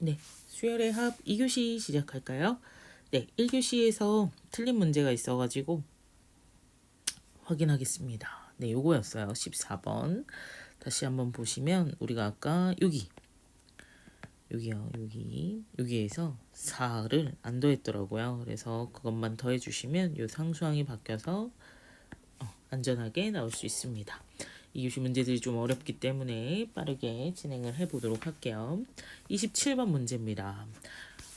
네, 수열의 합 2교시 시작할까요? 네, 1교시에서 틀린 문제가 있어가지고 확인하겠습니다. 네, 요거였어요. 14번. 다시 한번 보시면 우리가 아까 여기에서 4를 안 더했더라고요. 그래서 그것만 더해주시면 요 상수항이 바뀌어서 안전하게 나올 수 있습니다. 이 교시 문제들이 좀 어렵기 때문에 빠르게 진행을 해보도록 할게요. 27번 문제입니다.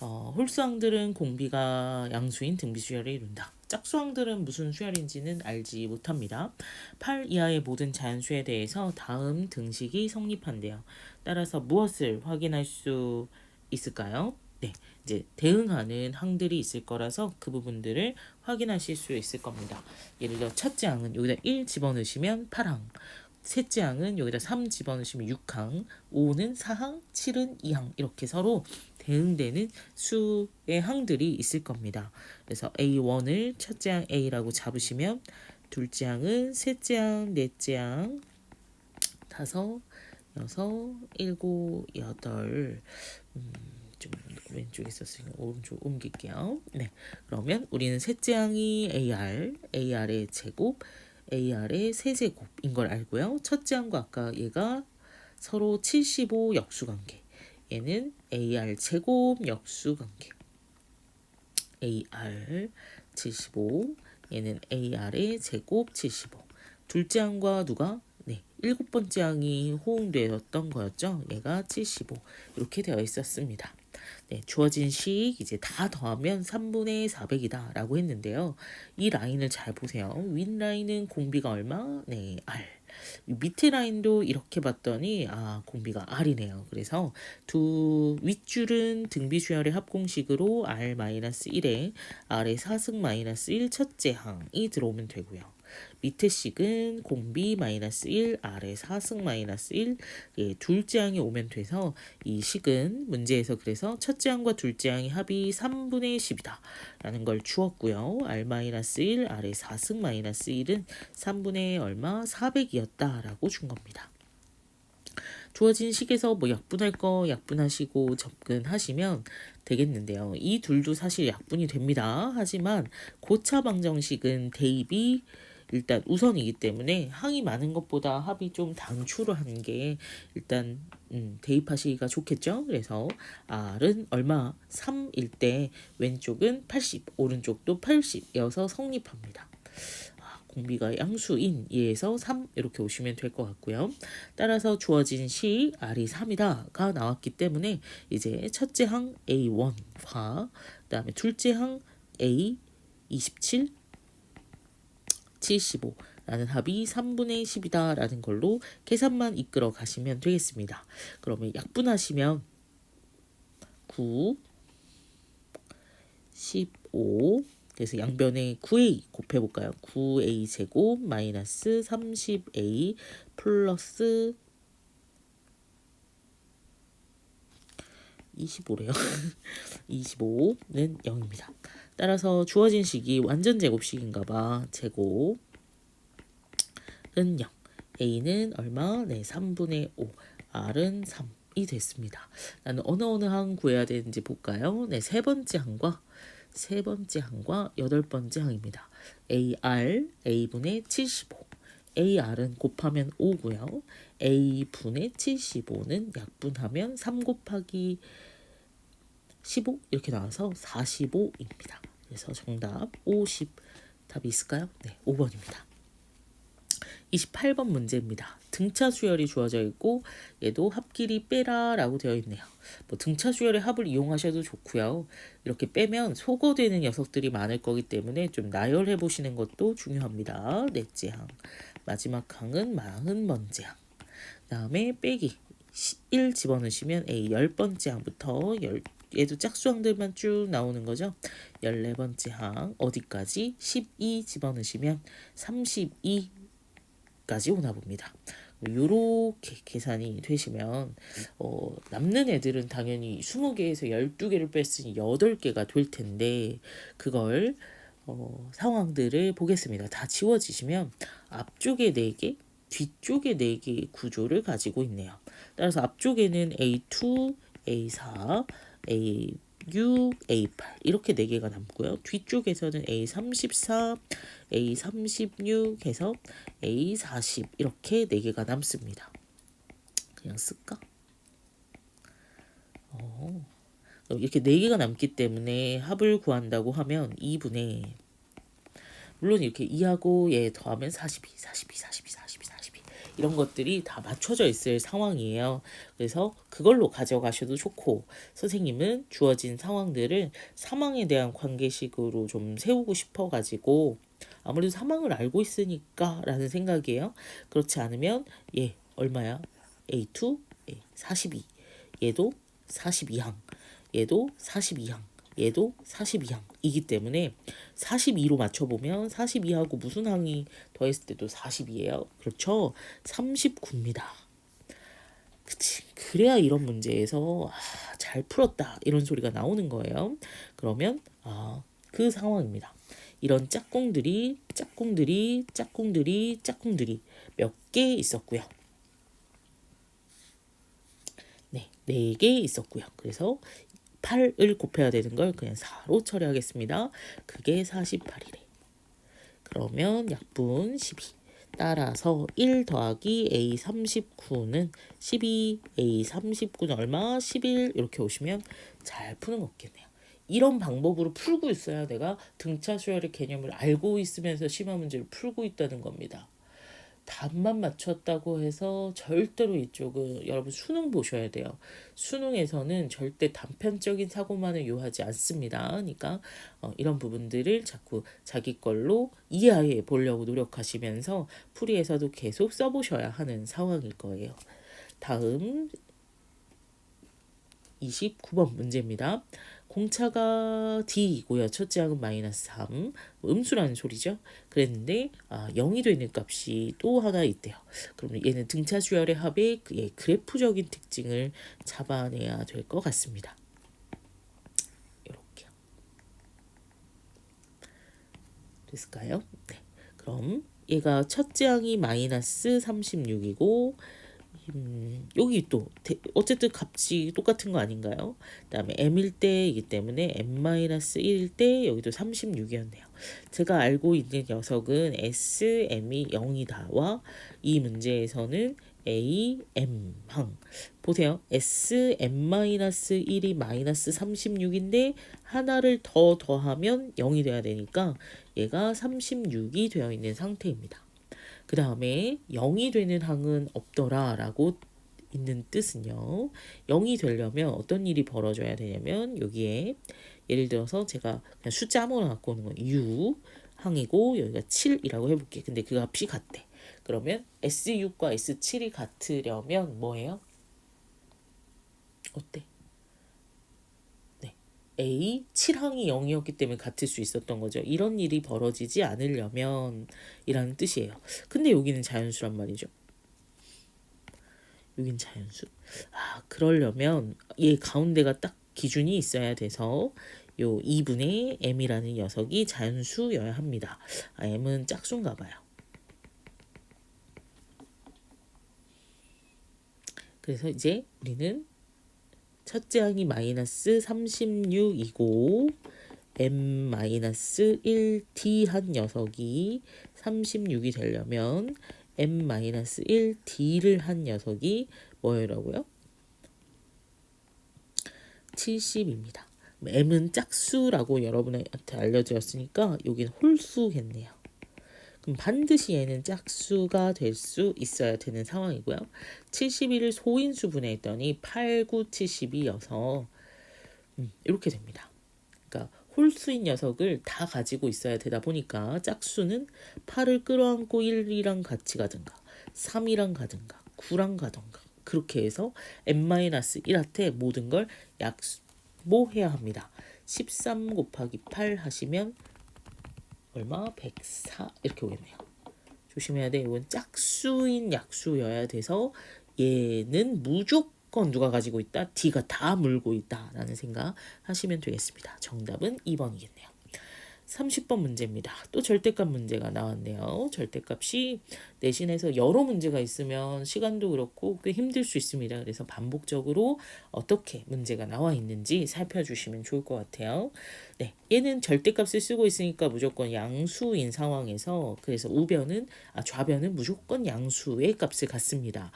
홀수항들은 공비가 양수인 등비수열을 이룬다. 짝수항들은 무슨 수열인지는 알지 못합니다. 8 이하의 모든 자연수에 대해서 다음 등식이 성립한대요. 따라서 무엇을 확인할 수 있을까요? 네, 이제 대응하는 항들이 있을 거라서 그 부분들을 확인하실 수 있을 겁니다. 예를 들어 첫째 항은 여기다 1 집어넣으시면 8항, 셋째 항은 여기다 3 집어넣으시면 6항, 5는 4항, 7은 2항 이렇게 서로 대응되는 수의 항들이 있을 겁니다. 그래서 A1을 첫째 항 A라고 잡으시면 둘째 항은 셋째 항, 넷째 항, 다섯, 여섯, 일곱, 여덟. 좀 왼쪽에 있었으니까 오른쪽 옮길게요. 네, 그러면 우리는 셋째 항이 AR의 제곱, AR의 세제곱인 걸 알고요. 첫째 항과 아까 얘가 서로 75 역수관계. 얘는 AR 제곱 역수관계. AR 75. 얘는 AR의 제곱 75. 둘째 항과 누가? 네, 일곱 번째 항이 호응되었던 거였죠. 얘가 75. 이렇게 되어 있었습니다. 네, 주어진 식 이제 다 더하면 3분의 400이다 라고 했는데요. 이 라인을 잘 보세요. 윗 라인은 공비가 얼마? 네, R. 밑에 라인도 이렇게 봤더니 공비가 R이네요. 그래서 두 윗줄은 등비수열의 합공식으로 R-1에 R의 4승-1 첫째 항이 들어오면 되고요. 밑에 식은 공비 -1 R의 4승-1 둘째 항이 오면 돼서 이 식은 문제에서 그래서 첫째 항과 둘째 항의 합이 3분의 10이다 라는 걸 주었고요. R-1 R의 4승-1은 3분의 얼마? 400이었다 라고 준 겁니다. 주어진 식에서 뭐 약분할 거 약분하시고 접근하시면 되겠는데요. 이 둘도 사실 약분이 됩니다. 하지만 고차 방정식은 대입이 일단 우선이기 때문에 항이 많은 것보다 합이 좀 단추를 하는 게 일단 대입하시기가 좋겠죠. 그래서 R은 얼마? 3일 때 왼쪽은 80, 오른쪽도 80이어서 성립합니다. 공비가 양수인 2에서 3 이렇게 오시면 될 것 같고요. 따라서 주어진 식 R이 3이다가 나왔기 때문에 이제 첫째 항 A1과 그다음에 둘째 항 A 27 75 라는 합이 3분의 10이다 라는 걸로 계산만 이끌어 가시면 되겠습니다. 그러면 약분하시면 9 15 그래서 양변에 9a 곱해볼까요? 9a 제곱 마이너스 30a 플러스 25래요. 25는 0입니다. 따라서 주어진 식이 완전 제곱식인가봐. 제곱은 0. a는 얼마? 네, 3분의 5. r은 3이 됐습니다. 나는 어느 항 구해야 되는지 볼까요? 네, 세 번째 항과 여덟 번째 항입니다. AR, A분의 75. AR은 곱하면 5고요. A분의 75는 약분하면 3 곱하기 15 이렇게 나와서 45입니다. 그래서 정답 50 답이 있을까요? 네, 5번입니다. 28번 문제입니다. 등차 수열이 주어져 있고 얘도 합끼리 빼라 라고 되어 있네요. 뭐 등차 수열의 합을 이용하셔도 좋고요. 이렇게 빼면 소거되는 녀석들이 많을 거기 때문에 좀 나열해 보시는 것도 중요합니다. 넷째 항. 마지막 항은 40번째 항. 다음에 빼기 1 집어넣으시면 A 10번째 항부터 얘도 짝수항들만 쭉 나오는 거죠. 14번째 항 어디까지? 12 집어넣으시면 32 까지 오나 봅니다. 요렇게 계산이 되시면 남는 애들은 당연히 20개에서 12개를 뺐으니 8개가 될 텐데 그걸 상황들을 보겠습니다. 다 지워지시면 앞쪽에 4개, 뒤쪽에 4개의 구조를 가지고 있네요. 따라서 앞쪽에는 A2, A4, A6, A8 이렇게 4개가 남고요. 뒤쪽에서는 A34, A36 해서 A40 이렇게 4개가 남습니다. 그냥 쓸까? 이렇게 4개가 남기 때문에 합을 구한다고 하면 2분의 물론 이렇게 2하고 얘 더하면 42, 42, 42, 42, 42 이런 것들이 다 맞춰져 있을 상황이에요. 그래서 그걸로 가져가셔도 좋고 선생님은 주어진 상황들을 사망에 대한 관계식으로 좀 세우고 싶어가지고 아무래도 사망을 알고 있으니까 라는 생각이에요. 그렇지 않으면 얘 얼마야? A2, 42 얘도 42항 얘도 42항 얘도 42항이기 때문에 42로 맞춰보면 42하고 무슨 항이 더했을 때도 42예요. 그렇죠? 39입니다. 그치. 그래야 이런 문제에서 잘 풀었다 이런 소리가 나오는 거예요. 그러면 그 상황입니다. 이런 짝꿍들이 몇 개 있었고요. 네, 4개 있었고요. 그래서 8을 곱해야 되는 걸 그냥 4로 처리하겠습니다. 그게 48이래. 그러면 약분 12. 따라서 1 더하기 A39는 12, A39는 얼마? 11 이렇게 오시면 잘 푸는 거 없겠네요. 이런 방법으로 풀고 있어야 내가 등차 수열의 개념을 알고 있으면서 심화 문제를 풀고 있다는 겁니다. 답만 맞췄다고 해서 절대로 이쪽은 여러분 수능 보셔야 돼요. 수능에서는 절대 단편적인 사고만을 요하지 않습니다. 그러니까 이런 부분들을 자꾸 자기 걸로 이해해 보려고 노력하시면서 풀이에서도 계속 써보셔야 하는 상황일 거예요. 다음 29번 문제입니다. 공차가 D이고요. 첫째 항은 마이너스 3. 음수라는 소리죠. 그랬는데 0이 되는 값이 또 하나 있대요. 그럼 얘는 등차 수열의 합의 그래프적인 특징을 잡아내야 될 것 같습니다. 이렇게요. 됐을까요? 네. 그럼 얘가 첫째 항이 마이너스 36이고 여기 또 어쨌든 값이 똑같은 거 아닌가요? 그다음에 m일 때이기 때문에 m-1일 때 여기도 36이었네요. 제가 알고 있는 녀석은 s, m이 0이다와 이 문제에서는 a, m 항 보세요. s, m-1이 마이너스 36인데 하나를 더 더하면 0이 돼야 되니까 얘가 36이 되어 있는 상태입니다. 그 다음에 0이 되는 항은 없더라 라고 있는 뜻은요. 0이 되려면 어떤 일이 벌어져야 되냐면 여기에 예를 들어서 제가 그냥 숫자 아무거나 갖고 오는 건 U 항이고 여기가 7이라고 해볼게. 근데 그 값이 같대. 그러면 S6과 S7이 같으려면 뭐예요? 어때? A 7항이 0이었기 때문에 같을 수 있었던 거죠. 이런 일이 벌어지지 않으려면 이라는 뜻이에요. 근데 여기는 자연수란 말이죠. 여긴 자연수. 그러려면 얘 가운데가 딱 기준이 있어야 돼서 요 2분의 m이라는 녀석이 자연수여야 합니다. m은 짝수인가 봐요. 그래서 이제 우리는 첫째 항이 마이너스 36이고 m-1t 한 녀석이 36이 되려면 m-1t를 한 녀석이 뭐라고요? 70입니다. m은 짝수라고 여러분한테 알려드렸으니까 여긴 홀수겠네요. 그럼 반드시 얘는 짝수가 될 수 있어야 되는 상황이고요. 71을 소인수분해 했더니 8, 9, 72여서 이렇게 됩니다. 그러니까 홀수인 녀석을 다 가지고 있어야 되다 보니까 짝수는 8을 끌어안고 1이랑 같이 가든가 3이랑 가든가 9랑 가든가 그렇게 해서 n-1한테 모든 걸 약모해야 합니다. 13 곱하기 8 하시면 얼마? 104 이렇게 오겠네요. 조심해야 돼. 이건 짝수인 약수여야 돼서 얘는 무조건 누가 가지고 있다? D가 다 물고 있다라는 생각 하시면 되겠습니다. 정답은 2번이겠네요. 30번 문제입니다. 또 절대값 문제가 나왔네요. 절대값이 내신에서 여러 문제가 있으면 시간도 그렇고 꽤 힘들 수 있습니다. 그래서 반복적으로 어떻게 문제가 나와 있는지 살펴주시면 좋을 것 같아요. 네, 얘는 절대값을 쓰고 있으니까 무조건 양수인 상황에서 그래서 좌변은 무조건 양수의 값을 갖습니다.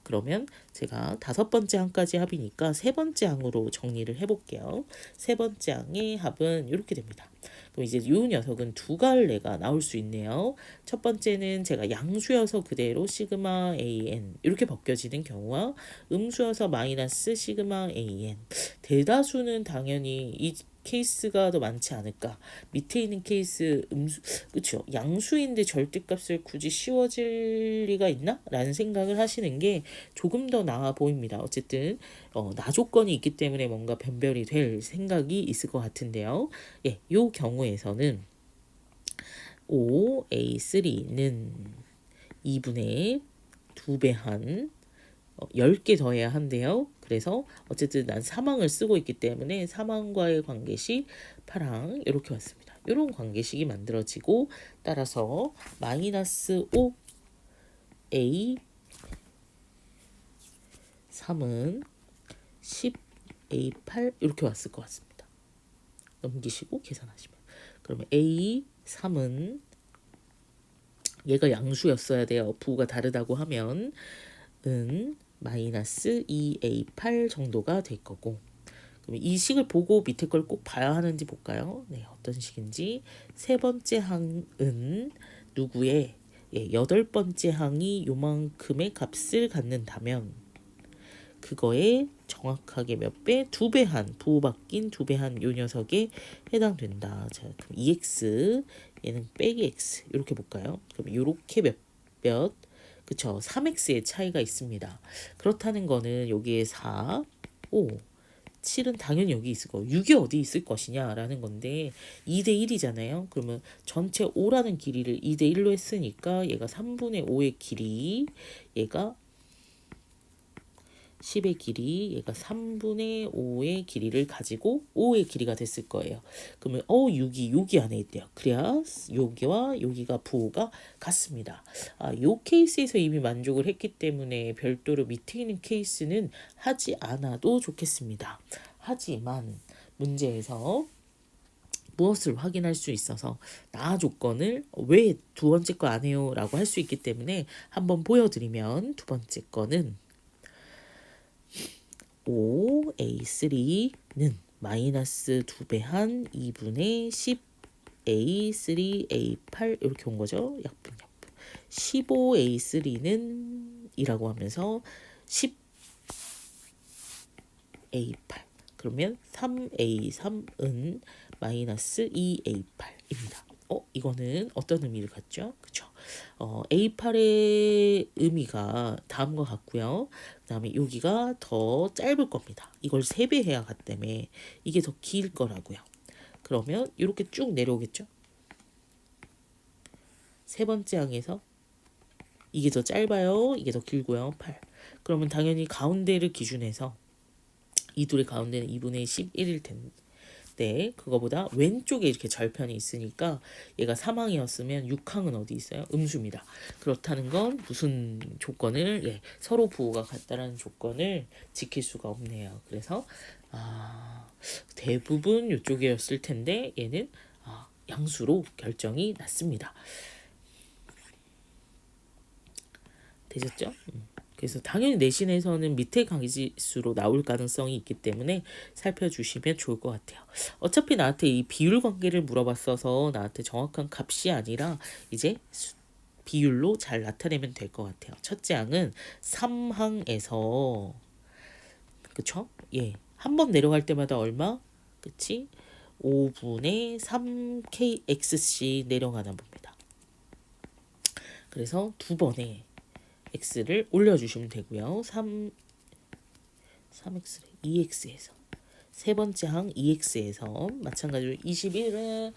그러면 제가 5번째 항까지 합이니까 3번째 항으로 정리를 해볼게요. 3번째 항의 합은 이렇게 됩니다. 그럼 이제 이 녀석은 두 갈래가 나올 수 있네요. 첫 번째는 제가 양수여서 그대로 시그마 AN 이렇게 벗겨지는 경우와 음수여서 마이너스 시그마 AN. 대다수는 당연히 이 케이스가 더 많지 않을까. 밑에 있는 케이스 그쵸? 양수인데 절대값을 굳이 씌워질 리가 있나? 라는 생각을 하시는 게 조금 더 나아 보입니다. 어쨌든 나 조건이 있기 때문에 뭔가 변별이 될 생각이 있을 것 같은데요. 예, 요 경우에서는 OA3는 2분의 2배 한 10개 더해야 한대요. 그래서 어쨌든 난 사망을 쓰고 있기 때문에 사망과의 관계식 8항 이렇게 왔습니다. 이런 관계식이 만들어지고 따라서 마이너스 5A 3은 10A 8 이렇게 왔을 것 같습니다. 넘기시고 계산하시면 그러면 A 3은 얘가 양수였어야 돼요. 부가 다르다고 하면 은 마이너스 2A8 정도가 될 거고 그럼 이 식을 보고 밑에 걸 꼭 봐야 하는지 볼까요? 네, 어떤 식인지 세 번째 항은 누구의 8번째 항이 요만큼의 값을 갖는다면 그거에 정확하게 몇 배? 2배 한 부호바뀐 2배 한 요 녀석에 해당된다. 자, 그럼 2x 얘는 빼기 x 이렇게 볼까요? 그럼 요렇게 몇 그쵸? 3x의 차이가 있습니다. 그렇다는 거는 여기에 4, 5, 7은 당연히 여기 있을 거고 6이 어디 있을 것이냐라는 건데 2대 1이잖아요. 그러면 전체 5라는 길이를 2대 1로 했으니까 얘가 3분의 5의 길이 얘가 10의 길이 얘가 3분의 5의 길이를 가지고 5의 길이가 됐을 거예요. 그러면 6이 여기 안에 있대요. 그래야 여기와 여기가 부호가 같습니다. 요 케이스에서 이미 만족을 했기 때문에 별도로 밑에 있는 케이스는 하지 않아도 좋겠습니다. 하지만 문제에서 무엇을 확인할 수 있어서 나 조건을 왜 두 번째 거 안 해요? 라고 할 수 있기 때문에 한번 보여드리면 두 번째 거는 OA3는 마이너스 2배 한 2분의 10A3A8 이렇게 온 거죠. 약분. 15A3는 이라고 하면서 10A8 그러면 3A3은 마이너스 2A8입니다. 이거는 어떤 의미를 갖죠? 그쵸? A8의 의미가 다음과 같고요. 그 다음에 여기가 더 짧을 겁니다. 이걸 3배 해야 하기 때문에 이게 더 길 거라고요. 그러면 이렇게 쭉 내려오겠죠? 세 번째 항에서 이게 더 짧아요. 이게 더 길고요. 8. 그러면 당연히 가운데를 기준해서 이 둘의 가운데는 2분의 11일 텐데 그거보다 왼쪽에 이렇게 절편이 있으니까 얘가 3항이었으면 6항은 어디 있어요? 음수입니다. 그렇다는 건 무슨 조건을 서로 부호가 같다라는 조건을 지킬 수가 없네요. 그래서 대부분 이쪽이었을 텐데 얘는 양수로 결정이 났습니다. 되셨죠? 그래서 당연히 내신에서는 밑에 강의지수로 나올 가능성이 있기 때문에 살펴주시면 좋을 것 같아요. 어차피 나한테 이 비율 관계를 물어봤어서 나한테 정확한 값이 아니라 이제 비율로 잘 나타내면 될 것 같아요. 첫째 항은 3항에서 그쵸? 한 번 내려갈 때마다 얼마? 그치? 5분의 3kx씩 내려가나 봅니다. 그래서 두 번에 x를 올려주시면 되고요. 3x를 2x에서 세 번째 항 2x에서 마찬가지로 21은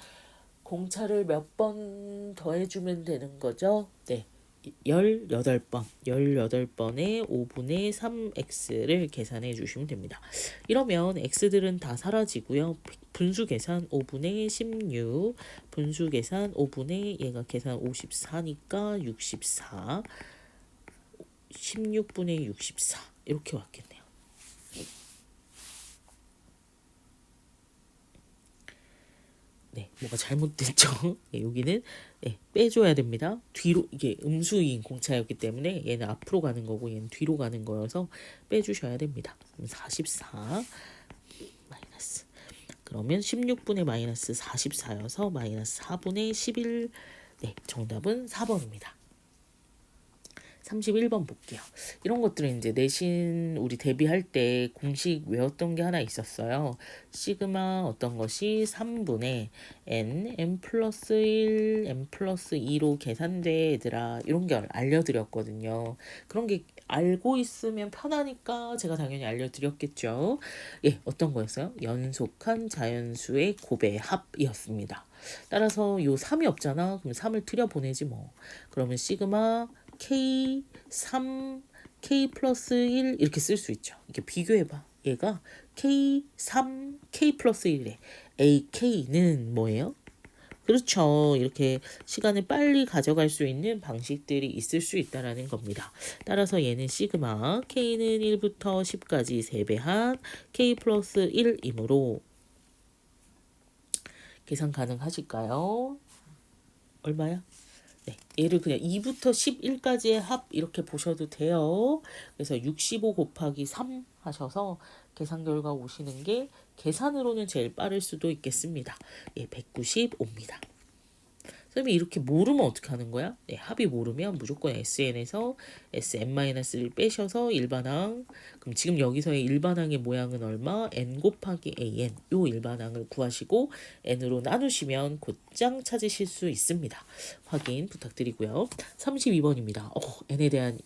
공차를 몇 번 더해주면 되는 거죠. 네, 18번 18번에 5분의 3x를 계산해 주시면 됩니다. 이러면 x들은 다 사라지고요. 분수 계산 5분의 16, 분수 계산 5분의 얘가 계산 54니까 64, 16분의 64 이렇게 왔겠네요. 네, 뭐가 잘못됐죠? 네, 여기는 네, 빼줘야 됩니다. 뒤로 이게 음수인 공차였기 때문에 얘는 앞으로 가는 거고 얘는 뒤로 가는 거여서 빼주셔야 됩니다. 그럼 44 마이너스. 그러면 16분의 마이너스 44여서 마이너스 4분의 11. 네, 정답은 4번입니다. 31번 볼게요. 이런 것들은 이제 내신 우리 대비할 때 공식 외웠던 게 하나 있었어요. 시그마 어떤 것이 3분의 n 플러스 1, n 플러스 2로 계산돼 얘들아. 이런 게 알려드렸거든요. 그런 게 알고 있으면 편하니까 제가 당연히 알려드렸겠죠. 예, 어떤 거였어요? 연속한 자연수의 곱의 합이었습니다. 따라서 요 3이 없잖아. 그럼 3을 들여보내지 뭐. 그러면 시그마 K 3 K 플러스 1 이렇게 쓸 수 있죠. 이렇게 비교해봐. 얘가 K 3 K 플러스 1에 AK는 뭐예요? 그렇죠. 이렇게 시간을 빨리 가져갈 수 있는 방식들이 있을 수 있다라는 겁니다. 따라서 얘는 시그마 K는 1부터 10까지 세배한 K 플러스 1이므로 계산 가능하실까요? 얼마야? 네, 얘를 그냥 2부터 11까지의 합 이렇게 보셔도 돼요. 그래서 65 곱하기 3 하셔서 계산 결과 오시는 게 계산으로는 제일 빠를 수도 있겠습니다. 예, 195입니다. 선생님이 이렇게 모르면 어떻게 하는 거야? 네, 합이 모르면 무조건 SN에서 SN-를 빼셔서 일반항. 그럼 지금 여기서의 일반항의 모양은 얼마? N 곱하기 AN. 요 일반항을 구하시고 N으로 나누시면 곧장 찾으실 수 있습니다. 확인 부탁드리고요. 32번입니다. N에 대한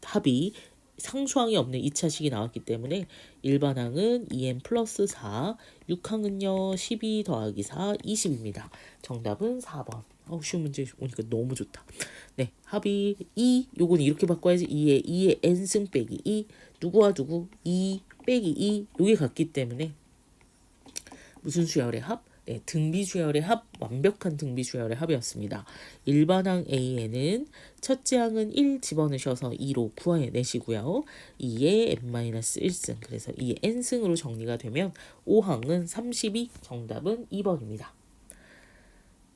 합이 상수항이 없는 2차식이 나왔기 때문에 일반항은 2n 플러스 4, 6항은요 12 더하기 4, 20입니다. 정답은 4번. 쉬운 문제 오니까 너무 좋다. 네, 합이 2, 요거는 이렇게 바꿔야지. 2의 n승 빼기 2, 누구와 누구? 2 빼기 2, 요게 같기 때문에 무슨 수열의 합? 네, 등비수열의 합, 완벽한 등비수열의 합이었습니다. 일반항 A에는 첫째 항은 1 집어넣으셔서 2로 구해내시고요. 2의 n-1승, 그래서 2의 n승으로 정리가 되면 5항은 32, 정답은 2번입니다.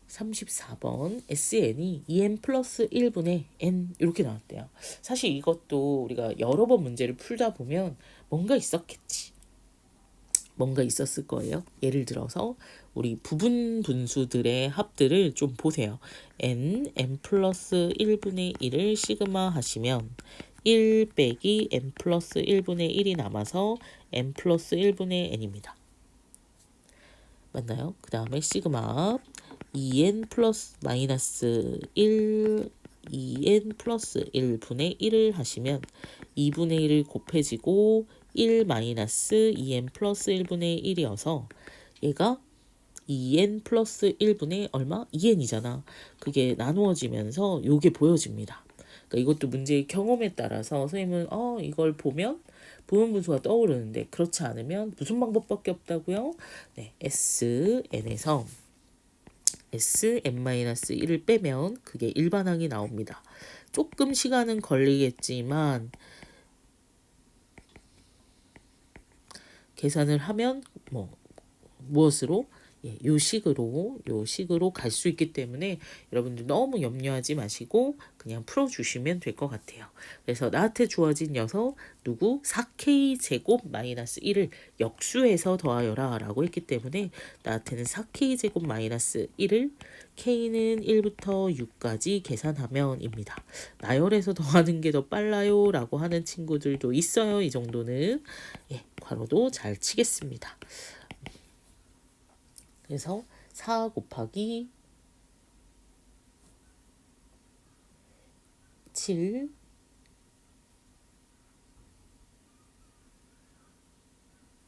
34번 SN이 2n 플러스 1분의 n 이렇게 나왔대요. 사실 이것도 우리가 여러 번 문제를 풀다 보면 뭔가 있었겠지. 뭔가 있었을 거예요. 예를 들어서 우리 부분 분수들의 합들을 좀 보세요. n 플러스 1분의 1을 시그마 하시면 1 빼기 n 플러스 1분의 1이 남아서 n 플러스 1분의 n입니다. 맞나요? 그 다음에 시그마 2n 플러스 마이너스 1 2n 플러스 1분의 1을 하시면 2분의 1을 곱해지고 1 마이너스 2n 플러스 1분의 1이어서 얘가 2n 플러스 1분의 얼마? 2n이잖아. 그게 나누어지면서 요게 보여집니다. 그러니까 이것도 문제의 경험에 따라서 선생님은 이걸 보면 부분분수가 떠오르는데 그렇지 않으면 무슨 방법밖에 없다고요? 네, SN에서 Sn-1을 빼면 그게 일반항이 나옵니다. 조금 시간은 걸리겠지만 계산을 하면 무엇으로? 예, 요 식으로 갈 수 있기 때문에 여러분들 너무 염려하지 마시고 그냥 풀어주시면 될 것 같아요. 그래서 나한테 주어진 녀석 누구? 4k 제곱 마이너스 1을 역수해서 더하여라 라고 했기 때문에 나한테는 4k 제곱 마이너스 1을 k는 1부터 6까지 계산하면 입니다. 나열해서 더하는 게 더 빨라요 라고 하는 친구들도 있어요. 이 정도는 예, 괄호도 잘 치겠습니다. 그래서 4 곱하기 7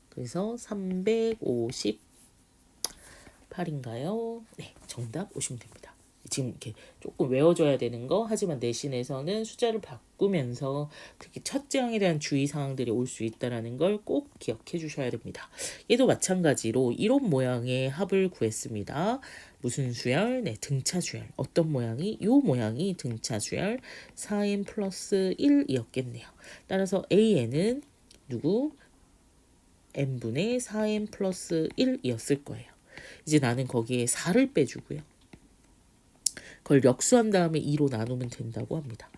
그래서 358인가요? 네, 정답 오시면 됩니다. 지금 이렇게 조금 외워줘야 되는 거, 하지만 내신에서는 숫자를 바꾸면서 특히 첫째 항에 대한 주의사항들이 올 수 있다는 걸 꼭 기억해 주셔야 됩니다. 얘도 마찬가지로 이런 모양의 합을 구했습니다. 무슨 수열? 네, 등차 수열. 어떤 모양이? 요 모양이 등차 수열 4n 플러스 1이었겠네요. 따라서 AN은 누구? n분의 4n 플러스 1이었을 거예요. 이제 나는 거기에 4를 빼주고요. 그걸 역수한 다음에 2로 나누면 된다고 합니다.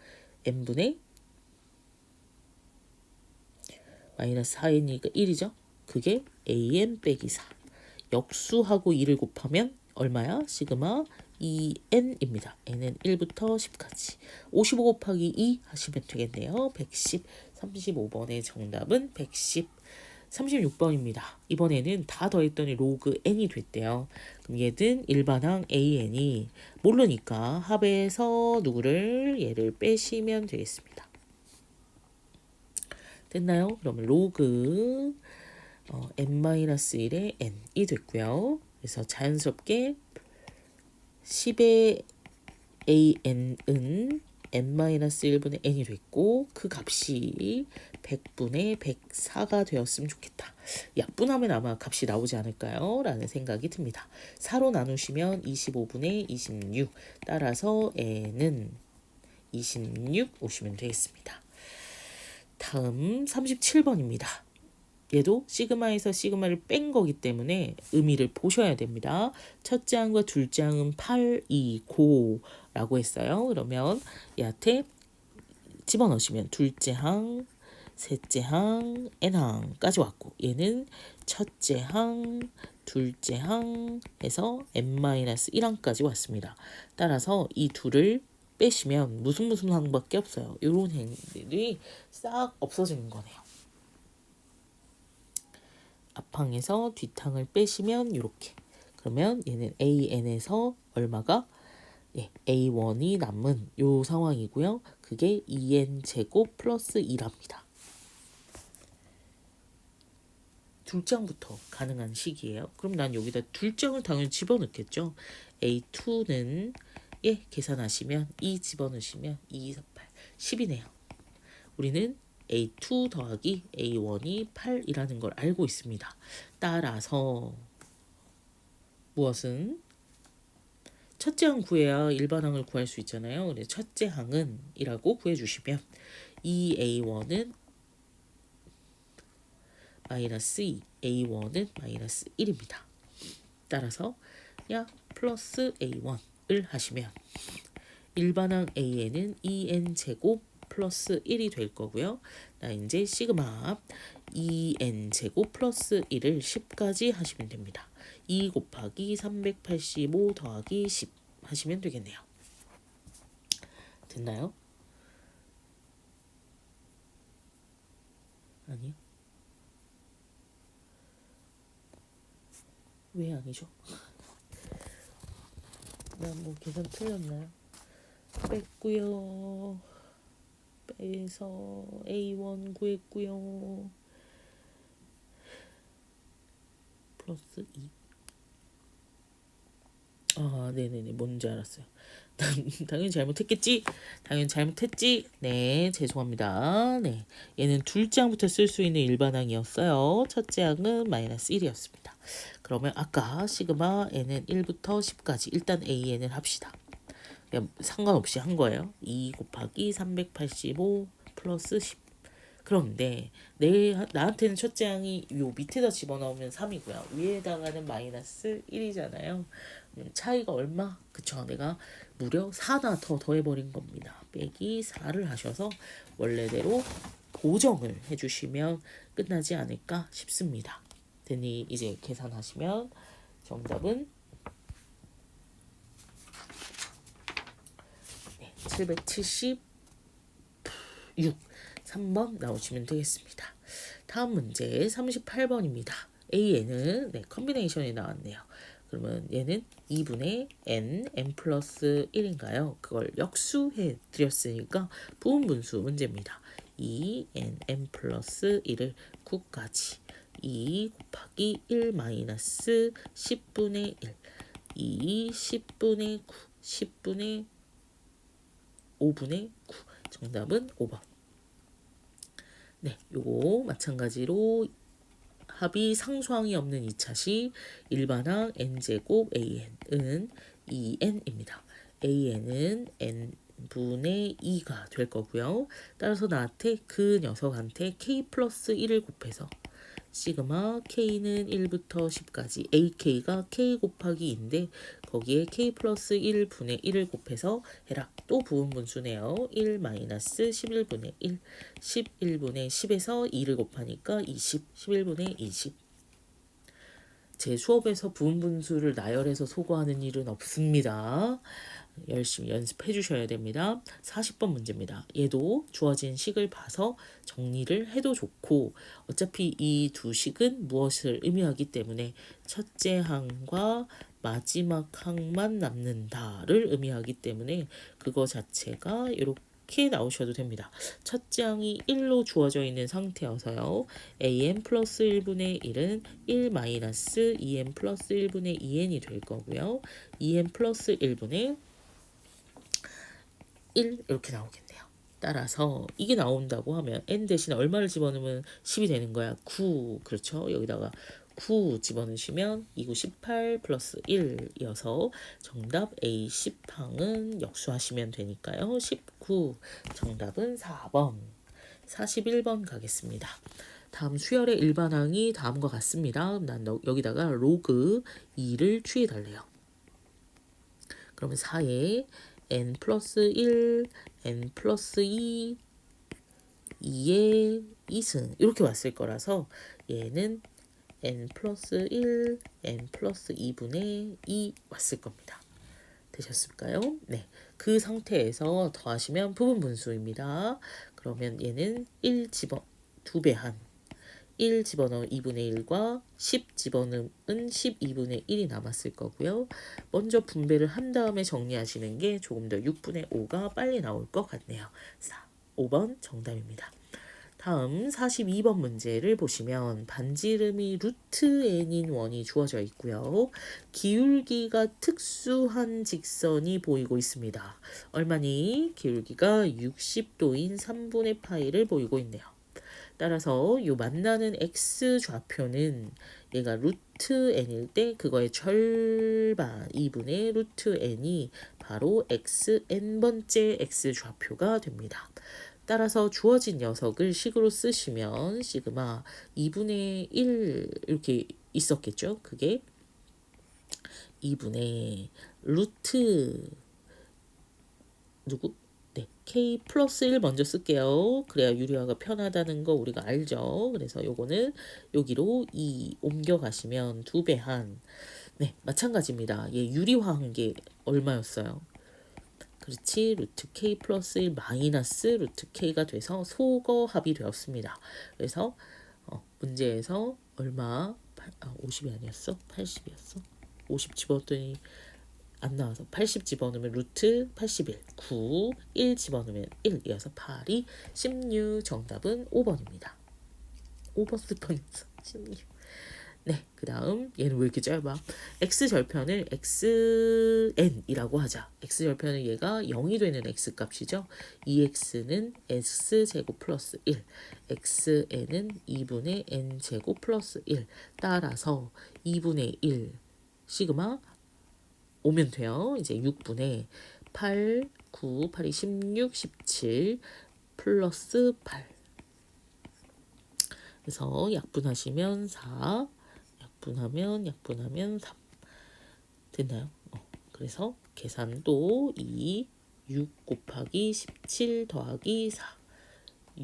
n분의 마이너스 4n이니까 1이죠. 그게 an 빼기 4. 역수하고 2를 곱하면 얼마야? 시그마 2n입니다. n은 1부터 10까지. 55 곱하기 2 하시면 되겠네요. 110. 35번의 정답은 110. 36번입니다. 이번에는 다 더했더니 로그 n이 됐대요. 그럼 얘는 일반항 an이 모르니까 합에서 누구를 얘를 빼시면 되겠습니다. 됐나요? 그러면 로그 n-1의 n이 됐고요. 그래서 자연스럽게 10의 an은 n-1분의 n이 됐고 그 값이 100분의 104가 되었으면 좋겠다. 약분하면 아마 값이 나오지 않을까요? 라는 생각이 듭니다. 4로 나누시면 25분의 26 따라서 n은 26 오시면 되겠습니다. 다음 37번입니다. 얘도 시그마에서 시그마를 뺀 거기 때문에 의미를 보셔야 됩니다. 첫째 항과 둘째 항은 8, 2, 9라고 했어요. 그러면 얘한테 집어넣으시면 둘째 항, 셋째 항, n항까지 왔고 얘는 첫째 항, 둘째 항 해서 n-1항까지 왔습니다. 따라서 이 둘을 빼시면 무슨 항밖에 없어요. 이런 행들이 싹 없어지는 거네요. 앞항에서 뒷항을 빼시면 이렇게. 그러면 얘는 AN에서 얼마가? 예, A1이 남은 요 상황이고요. 그게 2N 제곱 플러스 2랍니다. 둘장부터 가능한 식이에요. 그럼 난 여기다 둘장을 당연히 집어넣겠죠. A2는 예, 계산하시면 2 집어넣으시면 2, 4, 8, 10이네요. 우리는 A2 더하기 A1이 8이라는 걸 알고 있습니다. 따라서 무엇은? 첫째 항 구해야 일반항을 구할 수 있잖아요. 그래서 첫째 항은 이라고 구해주시면 2A1은 마이너스 2, A1은 마이너스 1입니다. 따라서 야 플러스 A1을 하시면 일반항 AN은 2N 제곱 플러스 1이 될 거고요. 나 이제 시그마 2N 제곱 플러스 1을 10까지 하시면 됩니다. 2 곱하기 385 더하기 10 하시면 되겠네요. 됐나요? 아니요. 왜 아니죠? 나 뭐 계산 틀렸나요? 뺐고요. 빼서 A1 구했고요. 플러스 2. 아, 네네네. 뭔지 알았어요. 당연히 잘못했겠지? 당연히 잘못했지? 네, 죄송합니다. 네, 얘는 둘째 항부터 쓸 수 있는 일반항이었어요. 첫째 항은 마이너스 1이었습니다. 그러면 아까 시그마 n은 1부터 10까지 일단 AN을 합시다. 그냥 상관없이 한 거예요. 2 곱하기 385 플러스 10. 그런데 나한테는 첫째 항이 요 밑에다 집어넣으면 3이고요. 위에다가는 마이너스 1이잖아요. 차이가 얼마? 그쵸. 내가 무려 4나 더 더해버린 겁니다. 빼기 4를 하셔서 원래대로 보정을 해주시면 끝나지 않을까 싶습니다. 되니 이제 계산하시면 정답은 776 3번 나오시면 되겠습니다. 다음 문제 38번입니다. AN은 컨비네이션이 나왔네요. 그러면 얘는 2분의 n 플러스 1인가요? 그걸 역수해 드렸으니까 부분분수 문제입니다. 2n 플러스 1을 9까지 2 곱하기 1 마이너스 10분의 1 2 10분의 9 10분의 5분의 9. 정답은 5번. 네, 요거 마찬가지로 합이 상수항이 없는 2차 시 일반항 n제곱 an은 2n입니다. an은 n분의 2가 될 거고요. 따라서 나한테 그 녀석한테 k 플러스 1을 곱해서 시그마 k는 1부터 10까지 ak가 k 곱하기 2인데 거기에 k 플러스 1분의 1을 곱해서 해라. 또 부분분수네요. 1 마이너스 11분의 1, 11분의 10에서 2를 곱하니까 20, 11분의 20. 제 수업에서 부분분수를 나열해서 소거하는 일은 없습니다. 열심히 연습해 주셔야 됩니다. 40번 문제입니다. 얘도 주어진 식을 봐서 정리를 해도 좋고 어차피 이 두 식은 무엇을 의미하기 때문에 첫째 항과 마지막 항만 남는다를 의미하기 때문에 그거 자체가 이렇게 나오셔도 됩니다. 첫째 항이 1로 주어져 있는 상태여서요. an 플러스 1분의 1은 1 마이너스 2n 플러스 1분의 2n이 될 거고요. 2n 플러스 1분의 1 이렇게 나오겠네요. 따라서 이게 나온다고 하면 n 대신에 얼마를 집어넣으면 10이 되는 거야? 9. 그렇죠? 여기다가 9 집어넣으시면 2, 9, 18 플러스 1이어서 정답 A 10항은 역수하시면 되니까요. 19. 정답은 4번. 41번 가겠습니다. 다음 수열의 일반항이 다음과 같습니다. 난 여기다가 로그 2를 취해달래요. 그러면 4에 n 플러스 1, n 플러스 2, 2의 2승 이렇게 왔을 거라서 얘는 n 플러스 1, n 플러스 2분의 2 왔을 겁니다. 되셨을까요? 네. 그 상태에서 더하시면 부분분수입니다. 그러면 얘는 1 집어 2배 한 1 집어넣은 2분의 1과 10 집어넣은 12분의 1이 남았을 거고요. 먼저 분배를 한 다음에 정리하시는 게 조금 더 6분의 5가 빨리 나올 것 같네요. 5번 정답입니다. 다음 42번 문제를 보시면 반지름이 루트 n인 원이 주어져 있고요. 기울기가 특수한 직선이 보이고 있습니다. 얼마니? 기울기가 60도인 3분의 파이를 보이고 있네요. 따라서 이 만나는 x 좌표는 얘가 루트 n일 때 그거의 절반 2분의 루트 n이 바로 xn번째 x 좌표가 됩니다. 따라서 주어진 녀석을 식으로 쓰시면 시그마 2분의 1 이렇게 있었겠죠. 그게 2분의 루트 누구? 네, k 플러스 1 먼저 쓸게요. 그래야 유리화가 편하다는 거 우리가 알죠. 그래서 요거는 여기로 2 옮겨가시면 2배 한. 네, 마찬가지입니다. 얘 유리화한 게 얼마였어요? 그렇지. 루트 k 플러스 1 마이너스 루트 k가 돼서 소거합이 되었습니다. 그래서 문제에서 얼마? 50이 아니었어? 80이었어? 50 집어넣더니 안 나와서 80 집어넣으면 루트 81, 9, 1 집어넣으면 1, 이어서 8이 16. 정답은 5번입니다. 5번 쓸 뻔했어. 16. 네, 그 다음 얘는 왜 이렇게 짧아? x절편을 xn이라고 하자. x절편은 얘가 0이 되는 x값이죠. 2x는 s제곱 플러스 1, xn은 2분의 n제곱 플러스 1. 따라서 2분의 1 시그마 오면 돼요. 이제 6분의 8, 9, 8이 16, 17 플러스 8. 그래서 약분하시면 4, 약분하면 3. 됐나요? 그래서 계산도 2, 6 곱하기 17 더하기 4.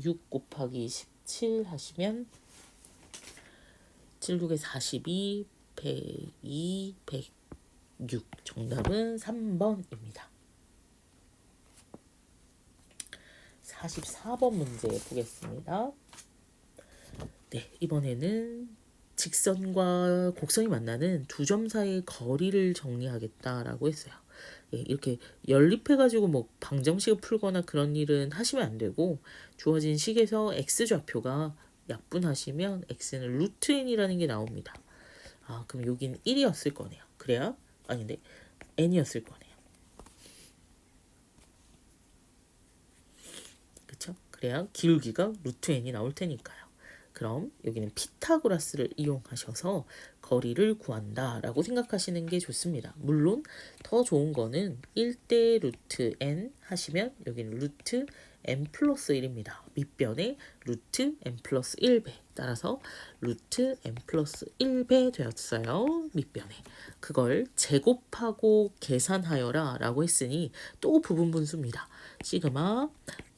6 곱하기 17 하시면 7, 6에 42, 102, 106. 정답은 3번입니다. 44번 문제 보겠습니다. 네, 이번에는 직선과 곡선이 만나는 두 점 사이의 거리를 정리하겠다라고 했어요. 예, 이렇게 연립해가지고 뭐 방정식을 풀거나 그런 일은 하시면 안 되고 주어진 식에서 x좌표가 약분하시면 x는 루트 n이라는 게 나옵니다. 그럼 여긴 1이었을 거네요. 그래야? 아닌데 n이었을 거네요. 그래야 기울기가 루트 n이 나올 테니까요. 그럼 여기는 피타고라스를 이용하셔서 거리를 구한다 라고 생각하시는 게 좋습니다. 물론 더 좋은 거는 1대 루트 n 하시면 여기는 루트 n 플러스 1입니다. 밑변에 루트 n 플러스 1배 따라서 루트 n 플러스 1배 되었어요. 밑변에. 그걸 제곱하고 계산하여라 라고 했으니 또 부분분수입니다. 시그마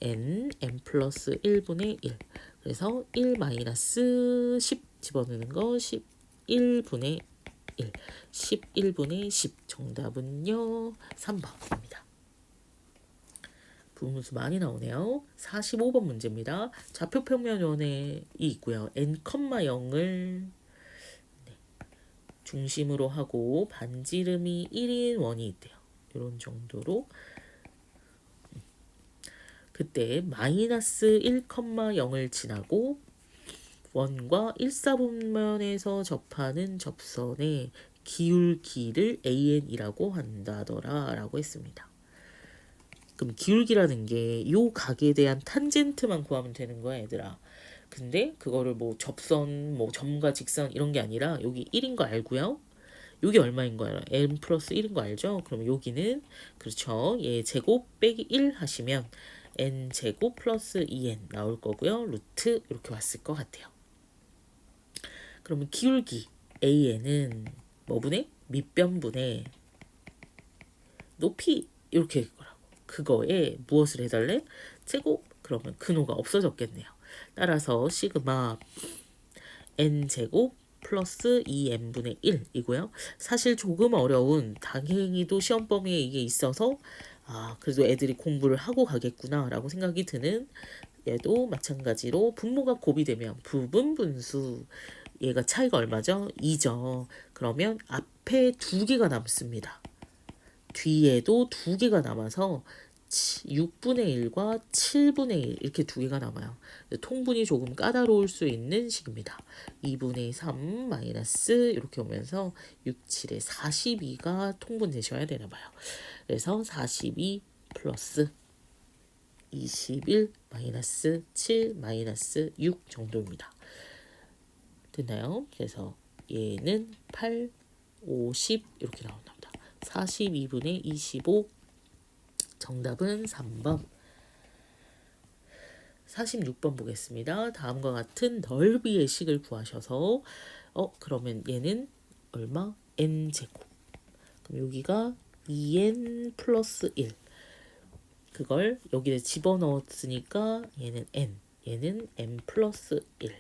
n 플러스 1분의 1 그래서 1 마이너스 10 집어넣는 거 11분의 1 11분의 10 정답은요 3번입니다. 부분수 많이 나오네요. 45번 문제입니다. 좌표평면원이 있고요. n, 0을 중심으로 하고 반지름이 1인 원이 있대요. 이런 정도로 그때 마이너스 1,0을 지나고 원과 1사분면에서 접하는 접선의 기울기를 AN이라고 한다더라 라고 했습니다. 그럼 기울기라는 게 이 각에 대한 탄젠트만 구하면 되는 거야 얘들아. 근데 그거를 뭐 접선, 뭐 점과 직선 이런 게 아니라 여기 1인 거 알고요. 여기 얼마인 거야? n 플러스 1인 거 알죠? 그럼 여기는 그렇죠. 얘 제곱 빼기 1 하시면 n 제곱 플러스 2n 나올 거고요. 루트 이렇게 왔을 것 같아요. 그러면 기울기 AN은 뭐분의? 밑변분의 높이 이렇게 될 거라고. 그거에 무엇을 해달래? 제곱? 그러면 근호가 없어졌겠네요. 따라서 시그마 n 제곱 플러스 2n분의 1이고요. 사실 조금 어려운 당행이도 시험 범위에 이게 있어서 그래도 애들이 공부를 하고 가겠구나 라고 생각이 드는 얘도 마찬가지로 분모가 곱이 되면 부분분수 얘가 차이가 얼마죠? 2죠. 그러면 앞에 2개가 남습니다. 뒤에도 2개가 남아서 6분의 1과 7분의 1 이렇게 2개가 남아요. 통분이 조금 까다로울 수 있는 식입니다. 2분의 3 마이너스 이렇게 오면서 6, 7에 42가 통분되셔야 되나 봐요. 그래서 42 플러스 21 마이너스 7 마이너스 6 정도입니다. 됐나요? 그래서 얘는 8, 50 이렇게 나온답니다. 42분의 25 정답은 3번. 46번 보겠습니다. 다음과 같은 넓이의 식을 구하셔서 그러면 얘는 얼마? n제곱. 그럼 여기가 2n 플러스 1. 그걸 여기에 집어넣었으니까 얘는 n. 얘는 n 플러스 1.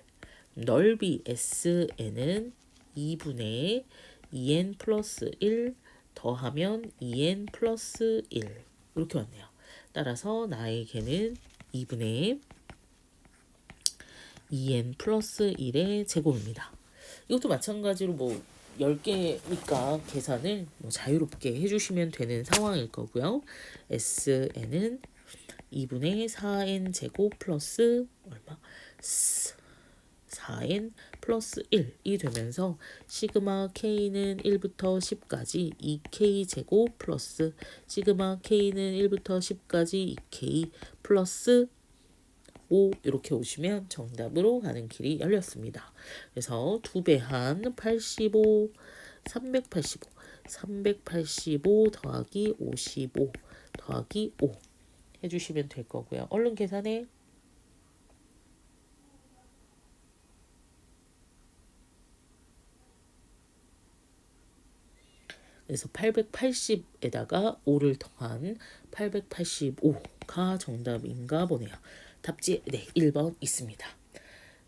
넓이 SN은 2분의 2n 플러스 1 더하면 2n 플러스 1 이렇게 왔네요. 따라서 나에게는 2분의 2n 플러스 1의 제곱입니다. 이것도 마찬가지로 뭐 10개니까 계산을 뭐 자유롭게 해주시면 되는 상황일 거고요. SN은 2분의 4n 제곱 플러스 얼마? 4n 플러스 1이 되면서 시그마 k는 1부터 10까지 2k 제곱 플러스 시그마 k는 1부터 10까지 2k 플러스 5 이렇게 오시면 정답으로 가는 길이 열렸습니다. 그래서 2배한 85 385 385 더하기 55 더하기 5 해주시면 될 거고요. 얼른 계산해. 그래서 880에다가 5를 더한 885가 정답인가 보네요. 답지 1번 있습니다.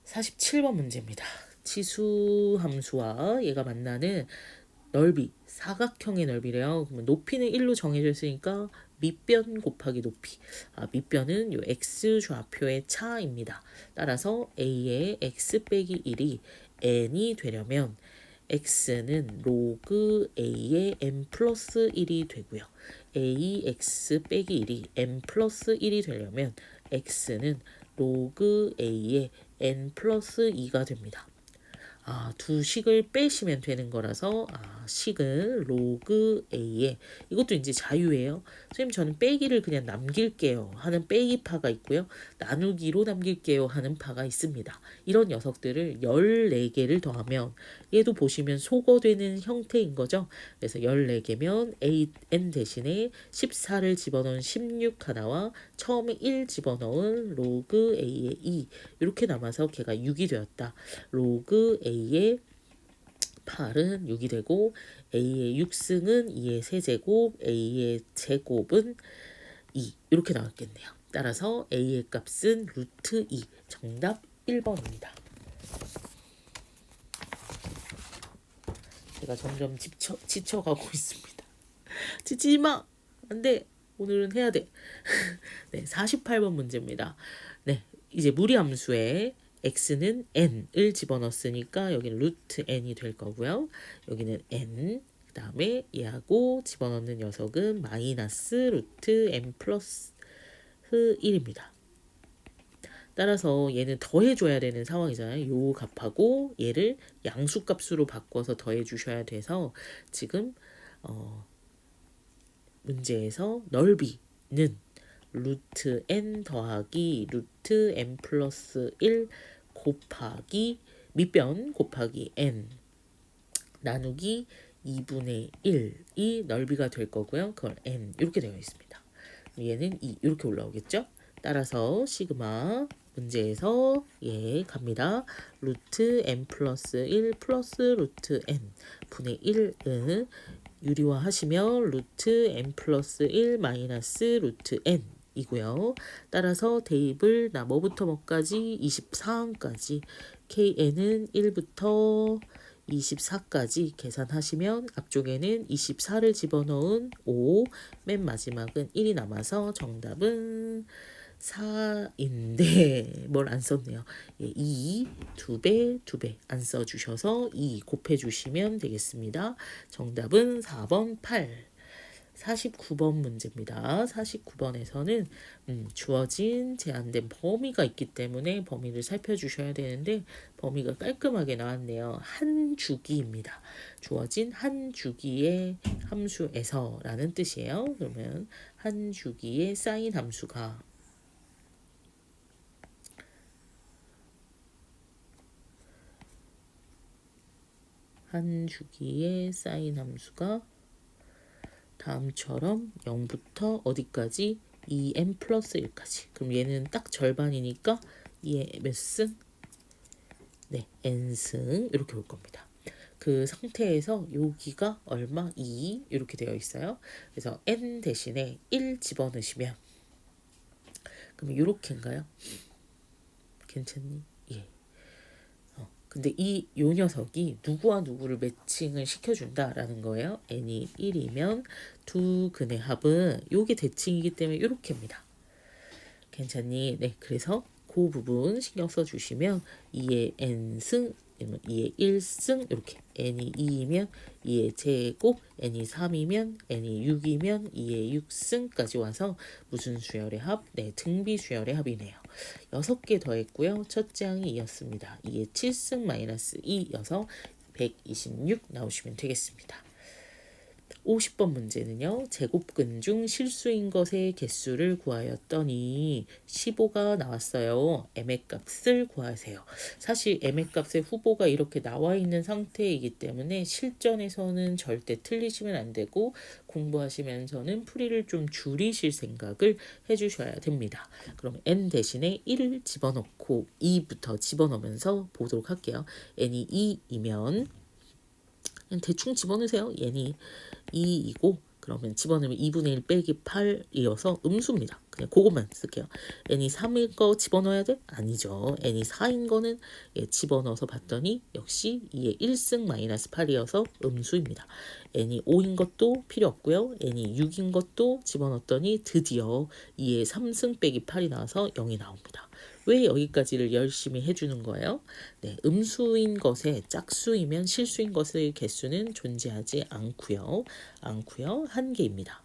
47번 문제입니다. 치수 함수와 얘가 만나는 넓이, 사각형의 넓이래요. 그러면 높이는 1로 정해져 있으니까 밑변 곱하기 높이. 밑변은 요 x 좌표의 차입니다. 따라서 a의 x 빼기 1이 n이 되려면 x는 로그 a의 n 플러스 1이 되고요. ax 빼기 1이 n 플러스 1이 되려면 x는 로그 a의 n 플러스 2가 됩니다. 두 식을 빼시면 되는 거라서 식은 로그 A에 이것도 이제 자유예요. 선생님 저는 빼기를 그냥 남길게요 하는 빼기파가 있고요. 나누기로 남길게요 하는 파가 있습니다. 이런 녀석들을 14개를 더하면 얘도 보시면 소거되는 형태인 거죠. 그래서 14개면 n 대신에 14를 집어넣은 16 하나와 처음에 1 집어넣은 로그 A의 2 이렇게 남아서 걔가 6이 되었다. 로그 A의 8은 6이 되고 A의 6승은 2의 세제곱, A의 제곱은 2 이렇게 나왔겠네요. 따라서 A의 값은 루트 2 정답 1번입니다. 제가 점점 지쳐가고 있습니다. 지치지마! 안돼! 오늘은 해야 돼. 네, 48번 문제입니다. 네, 이제 무리함수에 x는 n을 집어넣었으니까 여기는 루트 n이 될 거고요. 여기는 n, 그 다음에 얘하고 집어넣는 녀석은 마이너스 루트 n 플러스 1입니다. 따라서 얘는 더해줘야 되는 상황이잖아요. 요 값하고 얘를 양수값으로 바꿔서 더해주셔야 돼서 지금 문제에서 넓이는 루트 n 더하기 루트 n 플러스 1 곱하기 밑변 곱하기 n 나누기 2분의 1이 넓이가 될 거고요. 그걸 n 이렇게 되어 있습니다. 얘는 2 이렇게 올라오겠죠. 따라서 시그마 문제에서 갑니다. 루트 n 플러스 1 플러스 루트 n 분의 1은 유리화 하시면 루트 n 플러스 1 마이너스 루트 n 이고요. 따라서 대입을 뭐부터 뭐까지 24항까지 kn은 1부터 24까지 계산하시면 앞쪽에는 24를 집어넣은 5, 맨 마지막은 1이 남아서 정답은 4인데 뭘 안 썼네요. 2, 2배, 2배 안 써주셔서 2 곱해주시면 되겠습니다. 정답은 4번 8. 49번 문제입니다. 49번에서는 주어진 제한된 범위가 있기 때문에 범위를 살펴주셔야 되는데 범위가 깔끔하게 나왔네요. 한 주기입니다. 주어진 한 주기의 함수에서 라는 뜻이에요. 그러면 한 주기의 사인 함수가 한 주기의 사인 함수가 다음처럼 0부터 어디까지 2n 플러스 1까지. 그럼 얘는 딱 절반이니까 2의 몇 승? 네, n승 이렇게 올 겁니다. 그 상태에서 여기가 얼마? 2 이렇게 되어 있어요. 그래서 n 대신에 1 집어넣으시면 그럼 이렇게인가요? 괜찮니? 예. 근데 요 녀석이 누구와 누구를 매칭을 시켜준다라는 거예요. n이 1이면 두 근의 합은 요게 대칭이기 때문에 요렇게입니다. 괜찮니? 네, 그래서 그 부분 신경 써주시면 2의 n승, 2의 1승 이렇게 n이 2이면 2의 제곱, n이 3이면 n이 6이면 2의 6승까지 와서 무슨 수열의 합? 네, 등비 수열의 합이네요. 6개 더했고요. 첫째 항이 2였습니다. 2의 7승 마이너스 2여서 126 나오시면 되겠습니다. 50번 문제는요. 제곱근 중 실수인 것의 개수를 구하였더니 15가 나왔어요. m의 값을 구하세요. 사실 m의 값의 후보가 이렇게 나와 있는 상태이기 때문에 실전에서는 절대 틀리시면 안 되고 공부하시면서는 풀이를 좀 줄이실 생각을 해주셔야 됩니다. 그럼 n 대신에 1을 집어넣고 2부터 집어넣으면서 보도록 할게요. n이 2이면 그냥 대충 집어넣으세요. 얘는 2이고 그러면 집어넣으면 2분의 1 빼기 8이어서 음수입니다. 그냥 그것만 쓸게요. n이 3일 거 집어넣어야 돼? 아니죠. n이 4인 거는 집어넣어서 봤더니 역시 2의 1승 마이너스 8이어서 음수입니다. n이 5인 것도 필요 없고요. n이 6인 것도 집어넣었더니 드디어 2의 3승 빼기 8이 나와서 0이 나옵니다. 왜 여기까지를 열심히 해주는 거예요? 네, 음수인 것에 짝수이면 실수인 것의 개수는 존재하지 않고요. 한 개입니다.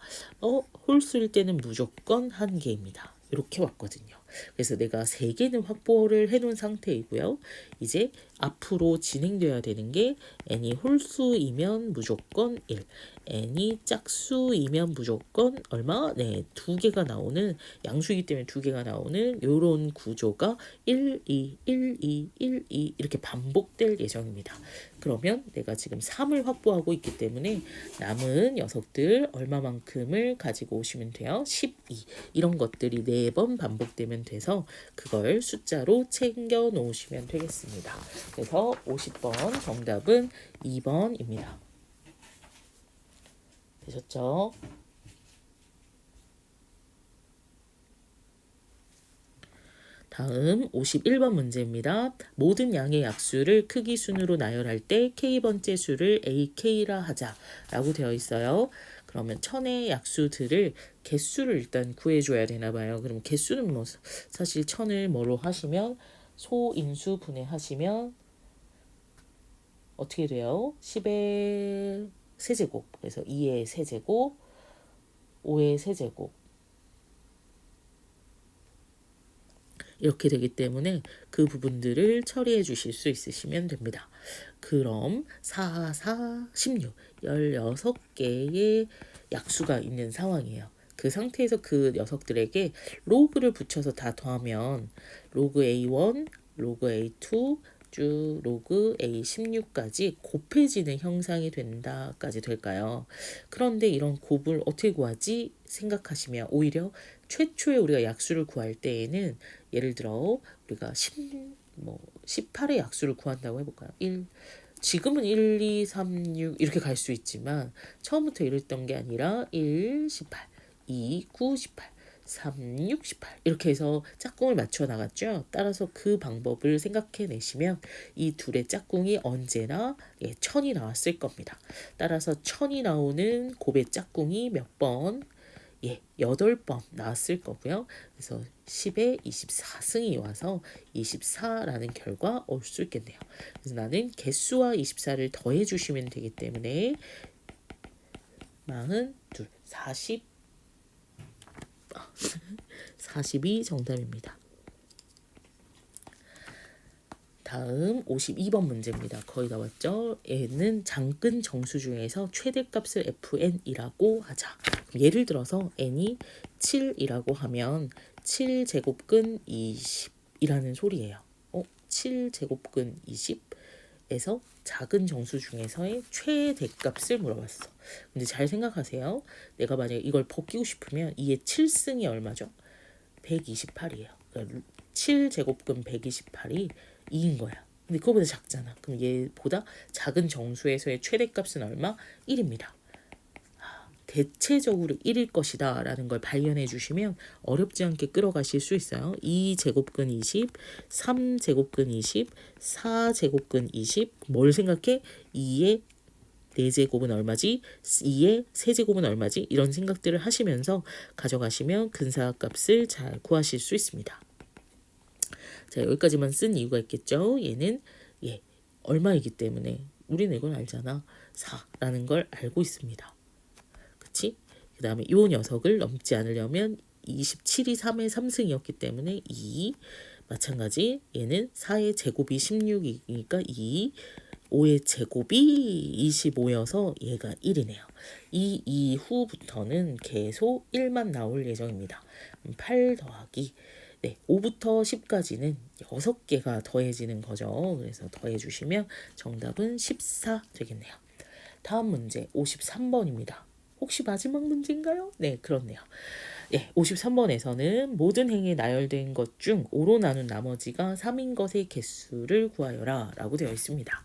홀수일 때는 무조건 한 개입니다. 이렇게 왔거든요. 그래서 내가 3개는 확보를 해놓은 상태이고요. 이제 앞으로 진행돼야 되는 게 n이 홀수이면 무조건 1, n이 짝수이면 무조건 얼마? 네, 두 개가 나오는 양수이기 때문에 두 개가 나오는 요런 구조가 1, 2, 1, 2, 1, 2 이렇게 반복될 예정입니다. 그러면 내가 지금 3을 확보하고 있기 때문에 남은 녀석들 얼마만큼을 가지고 오시면 돼요? 12. 이런 것들이 4번 반복되면 돼서 그걸 숫자로 챙겨 놓으시면 되겠습니다. 그래서 50번 정답은 2번입니다. 되셨죠? 다음 51번 문제입니다. 모든 양의 약수를 크기 순으로 나열할 때 k번째 수를 ak라 하자라고 되어 있어요. 그러면 천의 약수들을 개수를 일단 구해줘야 되나 봐요. 그럼 개수는 뭐 사실 천을 뭐로 하시면 소인수 분해하시면 어떻게 돼요? 10의 세제곱, 그래서 2의 세제곱, 5의 세제곱 이렇게 되기 때문에 그 부분들을 처리해 주실 수 있으시면 됩니다. 그럼 4, 4, 16, 16개의 약수가 있는 상황이에요. 그 상태에서 그 녀석들에게 로그를 붙여서 다 더하면 로그 A1, 로그 A2, 쭉 로그 A16까지 곱해지는 형상이 된다까지 될까요? 그런데 이런 곱을 어떻게 구하지? 생각하시면 오히려 최초에 우리가 약수를 구할 때에는 예를 들어 우리가 18의 약수를 구한다고 해볼까요? 지금은 1, 2, 3, 6 이렇게 갈 수 있지만 처음부터 이랬던 게 아니라 1, 18, 2, 9, 18, 3, 6, 18 이렇게 해서 짝꿍을 맞춰 나갔죠. 따라서 그 방법을 생각해 내시면 이 둘의 짝꿍이 언제나 1000이 나왔을 겁니다. 따라서 1000이 나오는 곱의 짝꿍이 몇 번? 8번 나왔을 거고요. 그래서 10에 24승이 와서 24라는 결과 올 수 있겠네요. 그래서 나는 개수와 24를 더해 주시면 되기 때문에 42, 42 정답입니다. 다음 52번 문제입니다. 거의 다 왔죠? n은 장근 정수 중에서 최대값을 fn이라고 하자. 예를 들어서 n이 7이라고 하면 7제곱근 20이라는 소리예요. 7제곱근 20에서 작은 정수 중에서의 최대값을 물어봤어. 근데 잘 생각하세요. 내가 만약에 이걸 벗기고 싶으면 이의 7승이 얼마죠? 128이에요. 그러니까 7제곱근 128이 2인 거야. 근데 그거보다 작잖아. 그럼 얘보다 작은 정수에서의 최대값은 얼마? 1입니다. 대체적으로 1일 것이다 라는 걸 발견해 주시면 어렵지 않게 끌어가실 수 있어요. 2제곱근 20, 3제곱근 20, 4제곱근 20 뭘 생각해? 2의 4제곱은 얼마지? 2의 세제곱은 얼마지? 이런 생각들을 하시면서 가져가시면 근사값을 잘 구하실 수 있습니다. 자, 여기까지만 쓴 이유가 있겠죠. 얘는 얼마이기 때문에 우리는 이걸 알잖아. 4라는 걸 알고 있습니다. 그치? 그 다음에 이 녀석을 넘지 않으려면 27이 3의 3승이었기 때문에 2. 마찬가지 얘는 4의 제곱이 16이니까 2. 5의 제곱이 25여서 얘가 1이네요. 이 이후부터는 계속 1만 나올 예정입니다. 8 더하기 5부터 10까지는 6개가 더해지는 거죠. 그래서 더해주시면 정답은 14 되겠네요. 다음 문제 53번입니다. 혹시 마지막 문제인가요? 네, 그렇네요. 53번에서는 모든 행에 나열된 것 중 5로 나눈 나머지가 3인 것의 개수를 구하여라 라고 되어 있습니다.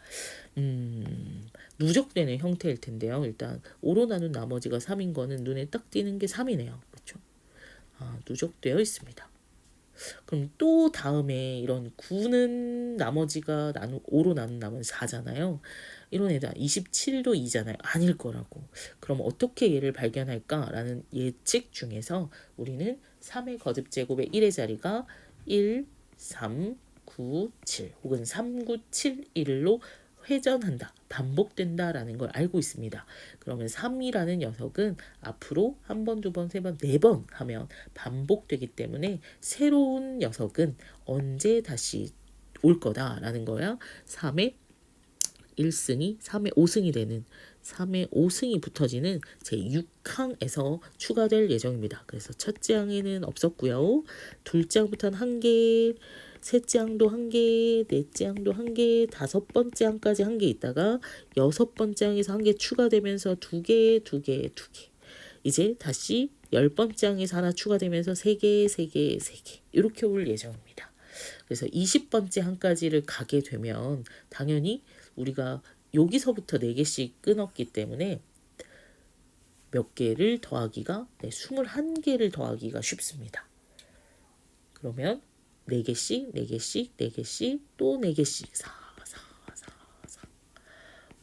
누적되는 형태일 텐데요. 일단 5로 나눈 나머지가 3인 거는 눈에 딱 띄는 게 3이네요. 그렇죠? 누적되어 있습니다. 그럼 또 다음에 이런 9는 나머지가 5로 나눈 나머지 4잖아요. 이런 애들 27도 2잖아요. 아닐 거라고. 그럼 어떻게 얘를 발견할까라는 예측 중에서 우리는 3의 거듭제곱의 1의 자리가 1, 3, 9, 7 혹은 3, 9, 7, 1로 회전한다, 반복된다라는 걸 알고 있습니다. 그러면 3이라는 녀석은 앞으로 한 번, 두 번, 세 번, 네 번 하면 반복되기 때문에 새로운 녀석은 언제 다시 올 거다라는 거야. 3의 1승이 3의 5승이 되는 3의 5승이 붙어지는 제6항에서 추가될 예정입니다. 그래서 첫째 항에는 없었고요. 둘째 항부터는 1개, 셋째 항도 1개, 넷째 항도 1개, 다섯 번째 항까지 1개 있다가 여섯 번째 항에서 1개 추가되면서 2개, 2개, 2개. 이제 다시 10번째 항에서 하나 추가되면서 3개, 3개, 3개 이렇게 올 예정입니다. 그래서 20번째 항까지를 가게 되면 당연히 우리가 여기서부터 4개씩 끊었기 때문에 몇 개를 더하기가 21개를 더하기가 쉽습니다. 그러면 4개씩 4개씩 4개씩 또 4개씩 4 4 4 4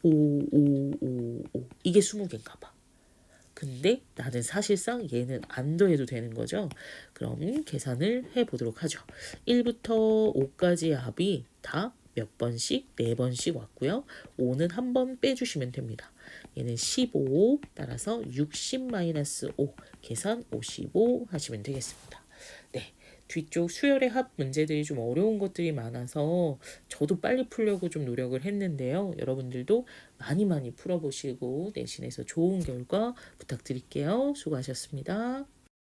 5 5 5 5 이게 20개인가 봐. 근데 나는 사실상 얘는 안 더해도 되는 거죠. 그럼 계산을 해보도록 하죠. 1부터 5까지의 합이 다 몇 번씩? 4번씩 왔고요. 5는 한 번 빼주시면 됩니다. 얘는 15 따라서 60-5 계산 55 하시면 되겠습니다. 네. 뒤쪽 수열의 합 문제들이 좀 어려운 것들이 많아서 저도 빨리 풀려고 좀 노력을 했는데요. 여러분들도 많이 풀어보시고 내신에서 좋은 결과 부탁드릴게요. 수고하셨습니다.